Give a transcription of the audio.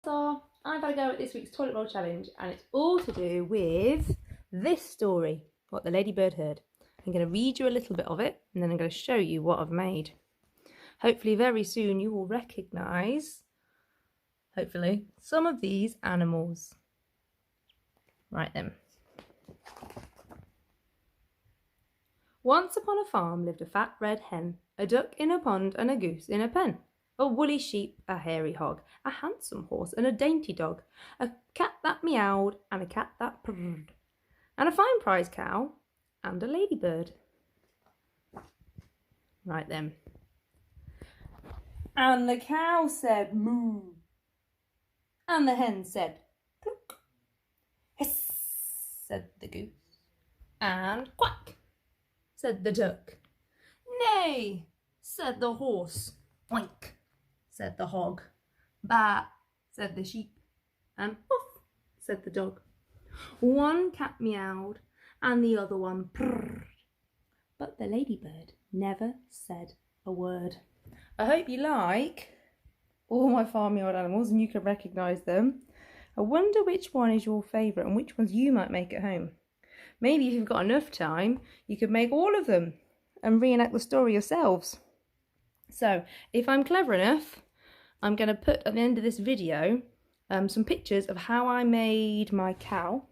So I've had a go at this week's toilet roll challenge, and it's all to do with this story, what the ladybird heard. I'm going to read you a little bit of it, and then I'm going to show you what I've made. Hopefully very soon you will recognise, hopefully, some of these animals. Right then. Once upon a farm lived a fat red hen, a duck in a pond and a goose in a pen, a woolly sheep, a hairy hog, a handsome horse and a dainty dog, a cat that meowed and a cat that purred, and a fine prize cow and a ladybird. Right then. And the cow said moo, and the hen said cluck. Hiss, said the goose, and quack, said the duck. Nay, said the horse. Boink, said the hog. Baa, said the sheep. And poof, said the dog. One cat meowed and the other one purred, but the ladybird never said a word. I hope you like all my farmyard animals and you can recognise them. I wonder which one is your favourite and which ones you might make at home. Maybe if you've got enough time, you could make all of them and reenact the story yourselves. So, if I'm clever enough, I'm going to put at the end of this video some pictures of how I made my cow